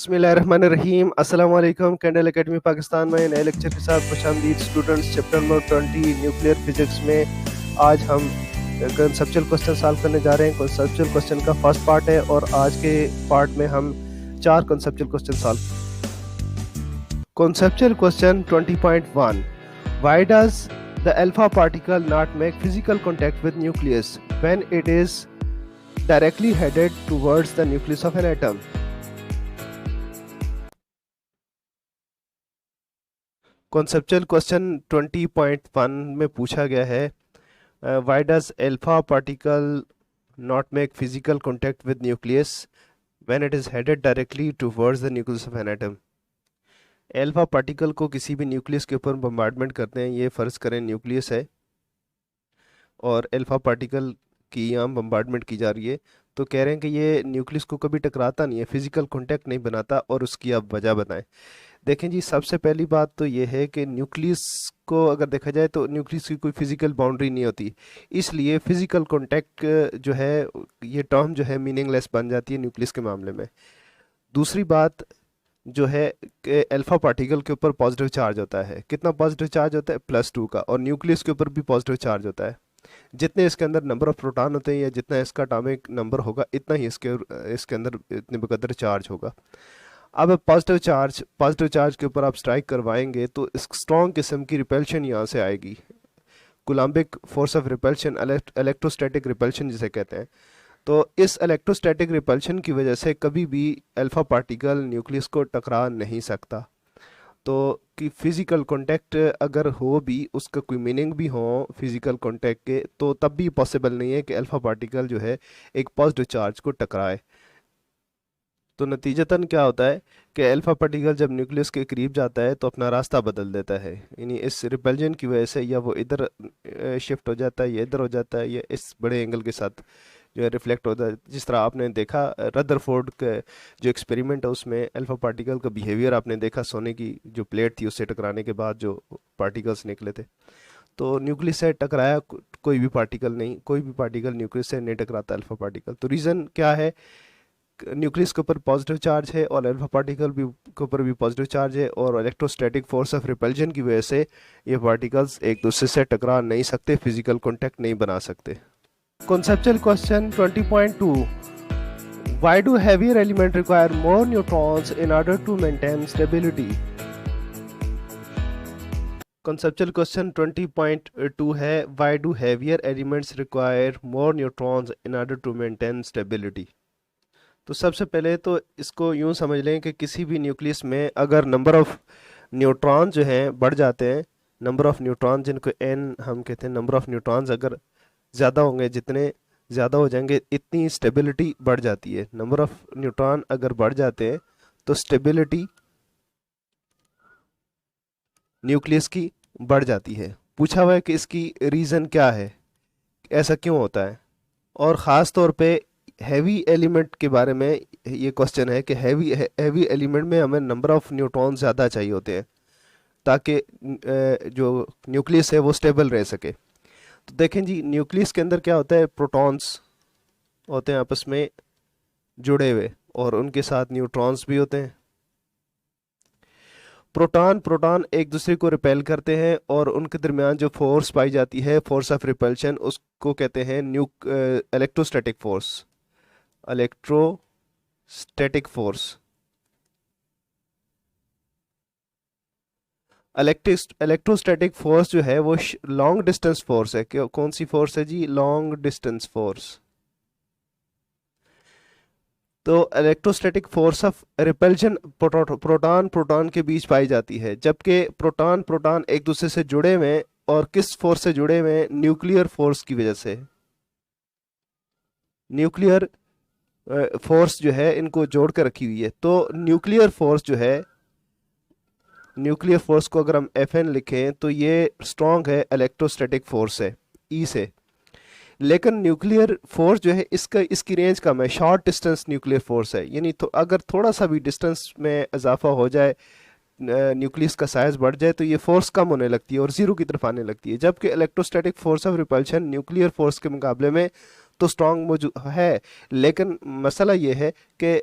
बिस्मिल्लाहिर्रहमानिर्रहीम। अस्सलाम वालेकुम। कैंडल एकेडमी पाकिस्तान में नए लेक्चर के साथ खुशामदीद students. Chapter number 20 nuclear physics में आज हम कंसेप्चुअल क्वेश्चन सॉल्व करने जा रहे हैं। कंसेप्चुअल क्वेश्चन का फर्स्ट पार्ट है और आज के पार्ट में हम 4 conceptual question solve. Conceptual question 20.1 why does the alpha particle not make physical contact with nucleus when it is directly headed towards the nucleus of an atom. Conceptual question 20.1 में पूछा गया है why does alpha particle not make physical contact with nucleus when it is headed directly towards the nucleus of an atom. Alpha particle को किसी भी nucleus के ऊपर bombardment करते हैं। ये फ़र्ज़ करें न्यूक्लियस है और अल्फा पार्टिकल की यहाँ बम्बार्डमेंट की जा रही है, तो कह रहे हैं कि ये न्यूक्लियस को कभी टकराता नहीं है, फिजिकल कॉन्टैक्ट नहीं बनाता, और उसकी आप वजह बताएं। देखें जी, सबसे पहली बात तो ये है कि न्यूक्लियस को अगर देखा जाए तो न्यूक्लियस की कोई फिजिकल बाउंड्री नहीं होती, इसलिए फिजिकल कॉन्टैक्ट जो है ये टर्म जो है मीनिंगलेस बन जाती है न्यूक्लियस के मामले में। दूसरी बात जो है कि अल्फा पार्टिकल के ऊपर पॉजिटिव चार्ज होता है। कितना पॉजिटिव चार्ज होता है? +2 का। और न्यूक्लियस के ऊपर भी पॉजिटिव चार्ज होता है। जितने इसके अंदर नंबर ऑफ प्रोटॉन होते हैं या जितना इसका एटॉमिक नंबर होगा, इतना ही इसके अंदर इतने बकदर चार्ज होगा। अब पॉजिटिव चार्ज के ऊपर आप स्ट्राइक करवाएंगे तो इस स्ट्रॉन्ग किस्म की रिपल्शन यहाँ से आएगी। Coulombic force of repulsion, electrostatic repulsion जिसे कहते हैं। तो इस इलेक्ट्रोस्टैटिक रिपल्शन की वजह से कभी भी अल्फा पार्टिकल न्यूक्लियस को टकरा नहीं सकता। तो कि फिज़िकल कांटेक्ट अगर हो भी, उसका कोई मीनिंग भी हो फिज़िकल कांटेक्ट के, तो तब भी पॉसिबल नहीं है कि अल्फा पार्टिकल जो है एक पॉजिटिव चार्ज को टकराए। तो नतीजतन क्या होता है कि अल्फा पार्टिकल जब न्यूक्लियस के करीब जाता है तो अपना रास्ता बदल देता है, यानी इस रिपल्जन की वजह से या वो इधर शिफ्ट हो जाता है या इधर हो जाता है या इस बड़े एंगल के साथ जो है रिफ्लेक्ट होता है। जिस तरह आपने देखा रदरफोर्ड का जो एक्सपेरिमेंट है उसमें अल्फा पार्टिकल का बिहेवियर आपने देखा, सोने की जो प्लेट थी उससे टकराने के बाद जो पार्टिकल्स निकले थे। तो न्यूक्लियस से टकराया कोई भी पार्टिकल नहीं, कोई भी पार्टिकल न्यूक्लियस से नहीं टकराता अल्फा पार्टिकल। तो रीज़न क्या है? न्यूक्लियस के ऊपर पॉजिटिव चार्ज है और अल्फा पार्टिकल भी के ऊपर भी पॉजिटिव चार्ज है, और इलेक्ट्रोस्टैटिक फोर्स ऑफ रिपल्जन की वजह से ये पार्टिकल्स एक दूसरे से टकरा नहीं सकते, फिजिकल कांटेक्ट नहीं बना सकते। Conceptual question 20.2 Why do heavier elements require more neutrons in order to maintain stability? Conceptual question 20.2 है Why do heavier elements require more neutrons in order to maintain stability? तो सबसे पहले तो इसको यूं समझ लें कि किसी भी न्यूक्लियस में अगर नंबर ऑफ न्यूट्रॉन जो हैं बढ़ जाते हैं, नंबर ऑफ न्यूट्रॉन जिनको n हम कहते हैं, नंबर ऑफ न्यूट्रॉन्स अगर ज़्यादा होंगे, जितने ज़्यादा हो जाएंगे इतनी स्टेबिलिटी बढ़ जाती है। नंबर ऑफ न्यूट्रॉन अगर बढ़ जाते हैं तो स्टेबिलिटी न्यूक्लियस की बढ़ जाती है। पूछा हुआ है कि इसकी रीज़न क्या है, ऐसा क्यों होता है, और ख़ास तौर पे हैवी एलिमेंट के बारे में ये क्वेश्चन है कि हैवी एलिमेंट में हमें नंबर ऑफ न्यूट्रॉन ज़्यादा चाहिए होते हैं ताकि जो न्यूक्लियस है वो स्टेबल रह सके। तो देखें जी, न्यूक्लियस के अंदर क्या होता है, प्रोटॉन्स होते हैं आपस में जुड़े हुए और उनके साथ न्यूट्रॉन्स भी होते हैं। प्रोटॉन एक दूसरे को रिपेल करते हैं और उनके दरमियान जो फोर्स पाई जाती है, फोर्स ऑफ रिपल्शन, उसको कहते हैं electrostatic force. Electrostatic force electrostatic force जो है वो लॉन्ग डिस्टेंस फोर्स है। कौन सी फोर्स है जी? Long distance force. तो electrostatic force of repulsion proton के बीच पाई जाती है, जबकि प्रोटॉन एक दूसरे से जुड़े हुए हैं, और किस फोर्स से जुड़े हुए हैं? न्यूक्लियर फोर्स की वजह से। न्यूक्लियर फोर्स जो है इनको जोड़ कर रखी हुई है। तो न्यूक्लियर फोर्स जो है, न्यूक्लियर फोर्स को अगर हम Fn लिखें तो ये स्ट्रॉन्ग है, इलेक्ट्रोस्टैटिक फोर्स है E से। लेकिन न्यूक्लियर फोर्स जो है इसकी रेंज कम है, शॉर्ट डिस्टेंस न्यूक्लियर फोर्स है, यानी तो अगर थोड़ा सा भी डिस्टेंस में इजाफा हो जाए, न्यूक्लियस का साइज बढ़ जाए, तो ये फोर्स कम होने लगती है और ज़ीरो की तरफ आने लगती है। जबकि electrostatic force of repulsion nuclear force के मुकाबले में तो स्ट्रॉन्ग मौजूद है, लेकिन मसला ये है कि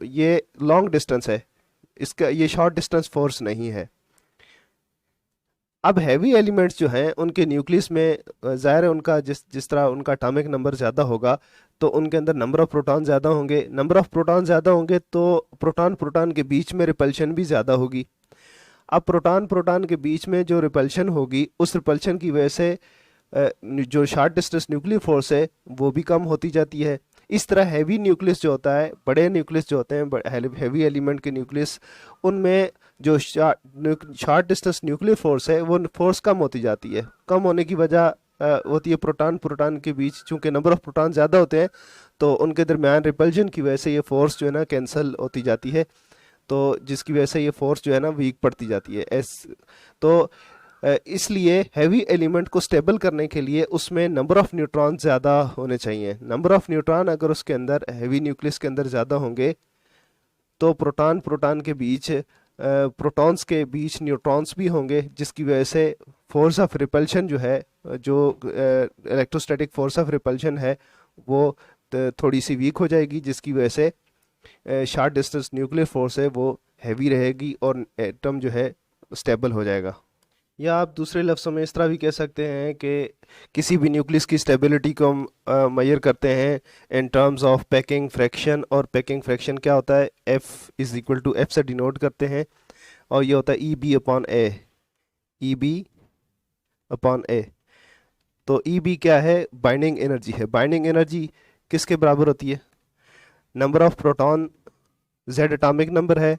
ये लॉन्ग डिस्टेंस है, इसका ये शॉर्ट डिस्टेंस फोर्स नहीं है। अब हैवी एलिमेंट्स जो हैं उनके न्यूक्लियस में ज़ाहिर है उनका जिस जिस तरह उनका एटॉमिक नंबर ज़्यादा होगा तो उनके अंदर नंबर ऑफ़ प्रोटॉन ज़्यादा होंगे, नंबर ऑफ़ प्रोटॉन ज़्यादा होंगे तो प्रोटॉन प्रोटॉन के बीच में रिपल्शन भी ज़्यादा होगी। अब प्रोटॉन प्रोटॉन के बीच में जो रिपल्शन होगी उस रिपल्शन की वजह से जो शॉर्ट डिस्टेंस न्यूक्लियर फोर्स है वो भी कम होती जाती है। इस तरह हैवी न्यूक्लियस जो होता है, बड़े न्यूक्लियस जो होते हैं, हैवी एलिमेंट के न्यूक्लियस, उनमें जो शॉर्ट डिस्टेंस न्यूक्लियर फोर्स है वो फोर्स कम होती जाती है। कम होने की वजह होती है प्रोटॉन प्रोटॉन के बीच, चूंकि नंबर ऑफ प्रोटॉन ज़्यादा होते हैं तो उनके दरमियान रिपल्जन की वजह से ये फोर्स जो है ना कैंसिल होती जाती है, तो जिसकी वजह से ये फोर्स जो है ना वीक पड़ती जाती है। तो इसलिए हैवी एलिमेंट को स्टेबल करने के लिए उसमें नंबर ऑफ़ न्यूट्रॉन ज़्यादा होने चाहिए। नंबर ऑफ़ न्यूट्रॉन अगर उसके अंदर हैवी न्यूक्लियस के अंदर ज़्यादा होंगे तो प्रोटॉन प्रोटॉन के बीच प्रोटॉन्स के बीच न्यूट्रॉन्स भी होंगे, जिसकी वजह से फोर्स ऑफ रिपल्शन जो है, जो इलेक्ट्रोस्टैटिक फोर्स ऑफ रिपल्शन है वो थोड़ी सी वीक हो जाएगी, जिसकी वजह से शॉर्ट डिस्टेंस न्यूक्लियर फोर्स है वो हैवी रहेगी और एटम जो है स्टेबल हो जाएगा। या आप दूसरे लफ्ज़ों में इस तरह भी कह सकते हैं कि किसी भी न्यूक्लियस की स्टेबिलिटी को हम मेजर करते हैं in terms of packing fraction, और पैकिंग फ्रैक्शन क्या होता है, F is equal to F से डिनोट करते हैं, और ये होता है EB upon A, EB upon A। तो EB क्या है, बाइंडिंग एनर्जी है। बाइंडिंग एनर्जी किसके बराबर होती है, number of proton, Z atomic number है,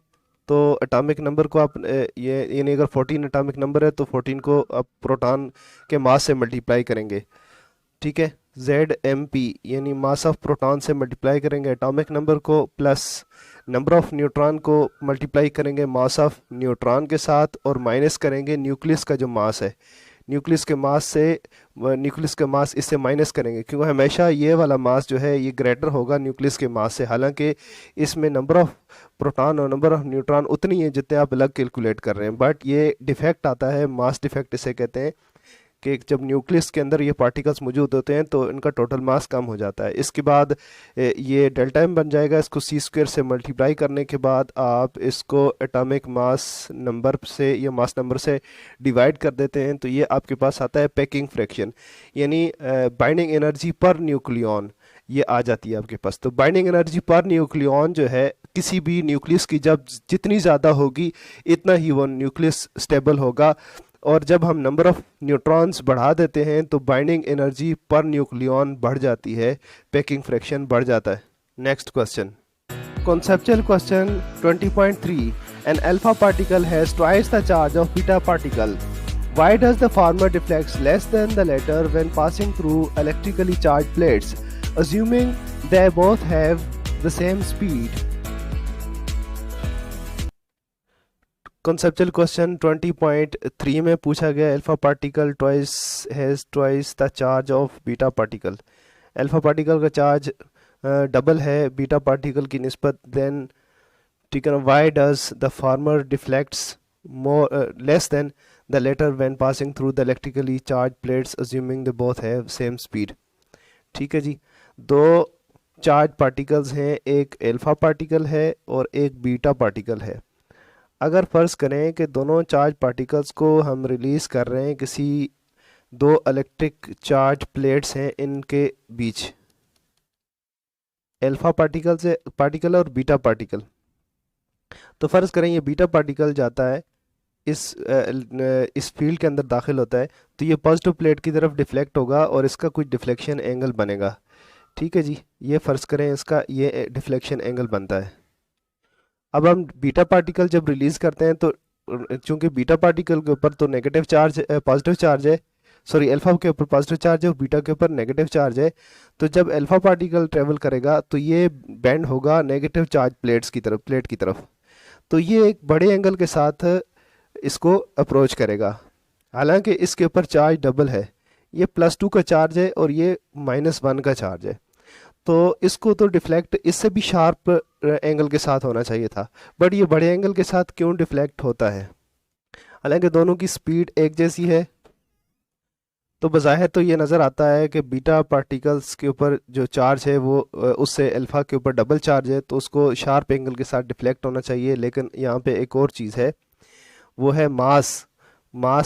तो एटॉमिक नंबर को आप ये यानी अगर 14 एटॉमिक नंबर है तो 14 को आप प्रोटॉन के मास से मल्टीप्लाई करेंगे, ठीक है। ZMP यानी मास ऑफ प्रोटॉन से मल्टीप्लाई करेंगे एटॉमिक नंबर को, प्लस नंबर ऑफ़ न्यूट्रॉन को मल्टीप्लाई करेंगे मास ऑफ न्यूट्रॉन के साथ, और माइनस करेंगे न्यूक्लियस का जो मास है, न्यूक्लियस के मास से न्यूक्लियस का मास इससे माइनस करेंगे, क्योंकि हमेशा ये वाला मास जो है ये ग्रेटर होगा न्यूक्लियस के मास से। हालांकि इसमें नंबर ऑफ़ प्रोटॉन और नंबर ऑफ़ न्यूट्रॉन उतनी है जितने आप अलग कैलकुलेट कर रहे हैं, बट ये डिफेक्ट आता है, मास डिफेक्ट इसे कहते हैं, कि जब न्यूक्लियस के अंदर ये पार्टिकल्स मौजूद होते हैं तो इनका टोटल मास कम हो जाता है। इसके बाद ये डेल्टा एम बन जाएगा, इसको C² से मल्टीप्लाई करने के बाद आप इसको एटॉमिक मास नंबर से या मास नंबर से डिवाइड कर देते हैं, तो ये आपके पास आता है पैकिंग फ्रैक्शन, यानी बाइंडिंग एनर्जी पर न्यूक्लियन ये आ जाती है आपके पास। तो बाइंडिंग एनर्जी पर न्यूक्लियन जो है किसी भी न्यूक्लियस की जब जितनी ज़्यादा होगी इतना ही वो न्यूक्लियस स्टेबल होगा, और जब हम नंबर ऑफ़ न्यूट्रॉन्स बढ़ा देते हैं तो बाइंडिंग एनर्जी पर न्यूक्लियन बढ़ जाती है, पैकिंग फ्रैक्शन बढ़ जाता है। Next question, conceptual question 20.3, an alpha particle has twice the charge of beta particle, why does the former deflects less than the latter when passing through electrically charged plates, assuming they both have the same speed? Conceptual question 20.3 में पूछा गया, alpha particle has twice the charge of beta particle, alpha particle का charge double है beta particle की निस्बत, then ठीक है ना, why does the farmer deflects more less than the letter when passing through the electrically charge plates assuming they both have same speed. ठीक है जी, दो चार्ज पार्टिकल्स हैं, एक अल्फा पार्टिकल है और एक बीटा पार्टिकल है। अगर फ़र्ज़ करें कि दोनों चार्ज पार्टिकल्स को हम रिलीज़ कर रहे हैं किसी दो इलेक्ट्रिक चार्ज प्लेट्स हैं इनके बीच, अल्फा पार्टिकल और बीटा पार्टिकल, तो फ़र्ज़ करें ये बीटा पार्टिकल जाता है इस फील्ड के अंदर दाखिल होता है, तो ये पॉजिटिव प्लेट की तरफ डिफ्लेक्ट होगा और इसका कुछ डिफ्लेक्शन एंगल बनेगा। ठीक है जी, ये फ़र्ज़ करें इसका ये डिफ्लेक्शन एंगल बनता है। अब हम बीटा पार्टिकल जब रिलीज़ करते हैं तो चूंकि बीटा पार्टिकल के ऊपर तो नेगेटिव चार्ज पॉजिटिव चार्ज है, सॉरी अल्फा के ऊपर पॉजिटिव चार्ज है और बीटा के ऊपर नेगेटिव चार्ज है, तो जब अल्फा पार्टिकल ट्रेवल करेगा तो ये बेंड होगा नेगेटिव चार्ज प्लेट की तरफ, तो ये एक बड़े एंगल के साथ इसको अप्रोच करेगा। हालांकि इसके ऊपर चार्ज डबल है, ये +2 का चार्ज है और ये -1 का चार्ज है, तो इसको तो डिफ्लेक्ट इससे भी शार्प एंगल के साथ होना चाहिए था, बट ये बड़े एंगल के साथ क्यों डिफ्लेक्ट होता है? हालांकि दोनों की स्पीड एक जैसी है, तो बज़ाहिर तो ये नज़र आता है कि बीटा पार्टिकल्स के ऊपर जो चार्ज है वो उससे अल्फ़ा के ऊपर डबल चार्ज है, तो उसको शार्प एंगल के साथ डिफ्लेक्ट होना चाहिए। लेकिन यहाँ पे एक और चीज़ है, वो है mass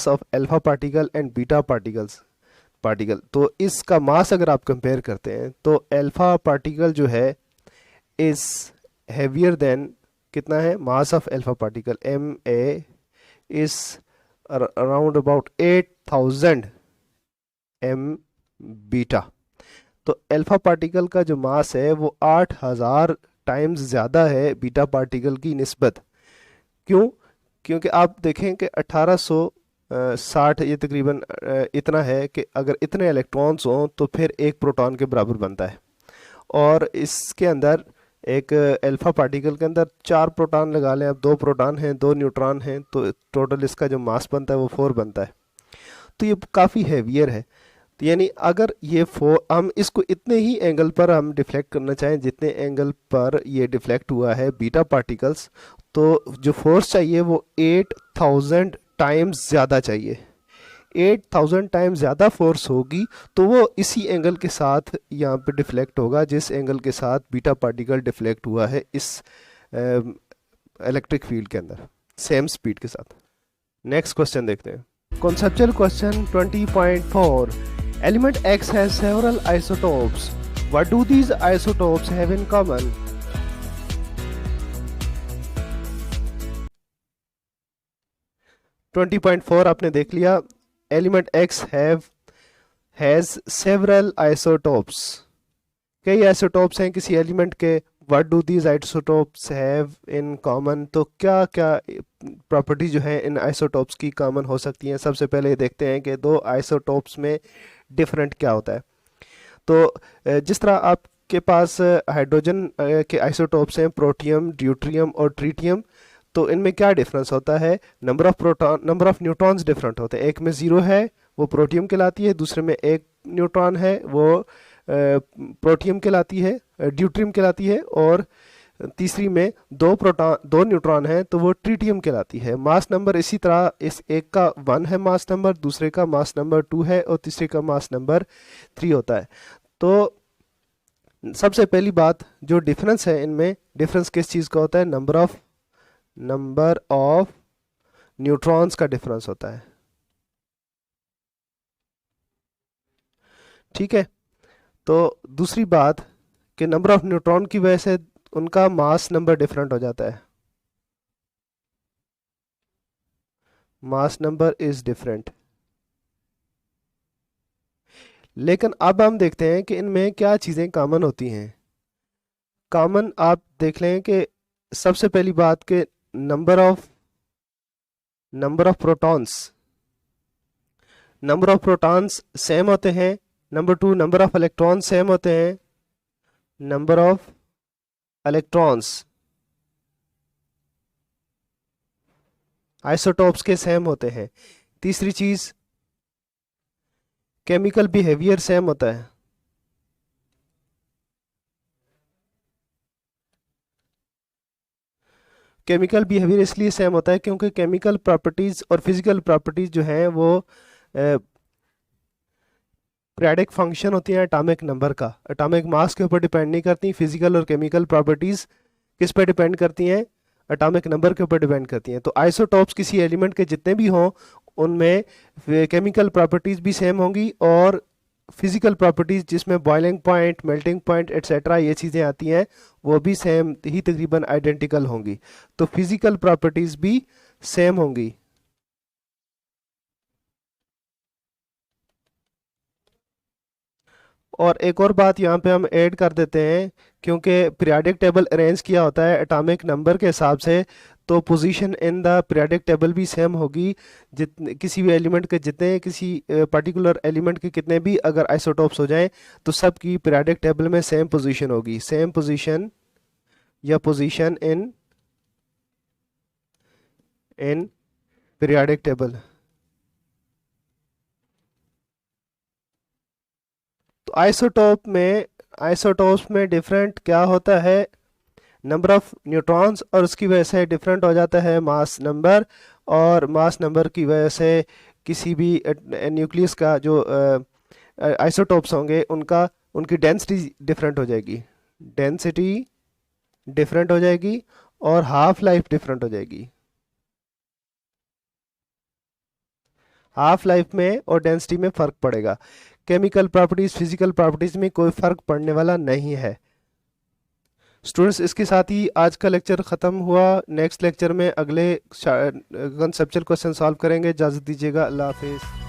of alpha particle and beta particle. तो इसका मास अगर आप कंपेयर करते हैं तो अल्फ़ा पार्टिकल जो है इज़ हैवियर देन, कितना है mass of alpha particle, M A is around about 8000 M beta. तो अल्फ़ा पार्टिकल का जो मास है वो 8000 टाइम्स ज़्यादा है बीटा पार्टिकल की निस्बत। क्यों? क्योंकि आप देखें कि 1860 ये तकरीबन इतना है कि अगर इतने इलेक्ट्रॉन्स हों तो फिर एक प्रोटॉन के बराबर बनता है, और इसके अंदर एक अल्फ़ा पार्टिकल के अंदर 4 प्रोटॉन लगा लें, अब 2 प्रोटॉन हैं 2 न्यूट्रॉन हैं, तो टोटल इसका जो मास बनता है वो 4 बनता है। तो ये काफ़ी हैवियर है। तो यानी अगर ये हम इसको इतने ही एंगल पर हम डिफ्लेक्ट करना चाहें जितने एंगल पर ये डिफ्लेक्ट हुआ है बीटा पार्टिकल्स, तो जो फोर्स चाहिए वो 8000 टाइम्स ज़्यादा चाहिए। 8000 टाइम्स ज़्यादा फोर्स होगी तो वो इसी एंगल के साथ यहाँ पे डिफ्लेक्ट होगा जिस एंगल के साथ बीटा पार्टिकल डिफ्लेक्ट हुआ है इस इलेक्ट्रिक फील्ड के अंदर, सेम स्पीड के साथ। नेक्स्ट क्वेश्चन देखते हैं। Conceptual question 20.4. Element X has several isotopes. What do these isotopes have in common? Twenty point four आपने देख लिया। Element X has several isotopes, कई आइसोटोप्स हैं किसी एलिमेंट के। What do these isotopes have in common, तो क्या क्या प्रॉपर्टी जो है इन आइसोटोप्स की कॉमन हो सकती हैं। सबसे पहले देखते हैं कि दो आइसोटोप्स में डिफरेंट क्या होता है। तो जिस तरह आपके पास हाइड्रोजन के आइसोटोप्स हैं, प्रोटियम, ड्यूट्रियम और ट्रीटियम, तो इनमें क्या डिफरेंस होता है, नंबर ऑफ न्यूट्रॉन्स डिफरेंट होते हैं। एक में 0 है वो प्रोटियम कहलाती है, दूसरे में 1 न्यूट्रॉन है वो प्रोटियम कहलाती है, ड्यूट्रियम कहलाती है, और तीसरी में 2 न्यूट्रॉन है तो वो ट्रीटियम कहलाती है। मास नंबर इसी तरह, इस एक का 1 है मास नंबर, दूसरे का मास नंबर 2 है और तीसरे का मास नंबर 3 होता है। तो सबसे पहली बात जो डिफरेंस है इनमें, डिफरेंस किस चीज़ का होता है, नंबर ऑफ न्यूट्रॉन्स का डिफरेंस होता है। ठीक है। तो दूसरी बात कि नंबर ऑफ न्यूट्रॉन की वजह से उनका मास नंबर डिफरेंट हो जाता है, मास नंबर इज डिफरेंट। लेकिन अब हम देखते हैं कि इनमें क्या चीज़ें कॉमन होती हैं। कॉमन आप देख लें कि सबसे पहली बात के नंबर ऑफ प्रोटॉन्स सेम होते हैं। Number 2 number of electrons same होते हैं, नंबर ऑफ इलेक्ट्रॉन्स आइसोटोप्स के सेम होते हैं। तीसरी चीज केमिकल बिहेवियर सेम होता है। केमिकल बिहेवियर इसलिए सेम होता है क्योंकि केमिकल प्रॉपर्टीज और फिजिकल प्रॉपर्टीज जो हैं वो पीरियोडिक फंक्शन होती हैं एटॉमिक नंबर का, एटॉमिक मास के ऊपर डिपेंड नहीं करती। फिजिकल और केमिकल प्रॉपर्टीज किस पे डिपेंड करती हैं, एटॉमिक नंबर के ऊपर डिपेंड करती हैं। तो आइसोटोप्स किसी एलिमेंट के जितने भी हों उनमें केमिकल प्रॉपर्टीज भी सेम होंगी और फिजिकल प्रॉपर्टीज जिसमें boiling point, melting point etcetera ये चीज़ें आती हैं वो भी सेम ही तकरीबन आइडेंटिकल होंगी। तो फिजिकल प्रॉपर्टीज भी सेम होंगी। और एक और बात यहाँ पे हम ऐड कर देते हैं, क्योंकि पीरियोडिक टेबल अरेंज किया होता है एटॉमिक नंबर के हिसाब से, तो position in the periodic table भी सेम होगी। जितने किसी भी एलिमेंट के जितने किसी पर्टिकुलर एलिमेंट के कितने भी अगर आइसोटोप्स हो जाएं तो सब की पीरियोडिक टेबल में सेम पोजीशन होगी, सेम पोजीशन या पोजीशन इन पीरियोडिक टेबल। तो आइसोटोप्स में डिफरेंट क्या होता है, नंबर ऑफ न्यूट्रॉन्स, और उसकी वजह से डिफरेंट हो जाता है मास नंबर, और मास नंबर की वजह से किसी भी न्यूक्लियस का जो आइसोटोप्स होंगे उनकी डेंसिटी डिफरेंट हो जाएगी, डेंसिटी डिफरेंट हो जाएगी और हाफ लाइफ डिफरेंट हो जाएगी। हाफ लाइफ में और डेंसिटी में फ़र्क पड़ेगा। केमिकल प्रॉपर्टीज़ फिजिकल प्रॉपर्टीज़ में कोई फ़र्क पड़ने वाला नहीं है। स्टूडेंट्स, इसके साथ ही आज का लेक्चर ख़त्म हुआ। नेक्स्ट लेक्चर में अगले कंसेप्चुअल क्वेश्चन सॉल्व करेंगे। इजाज़त दीजिएगा। अल्लाह हाफिज़।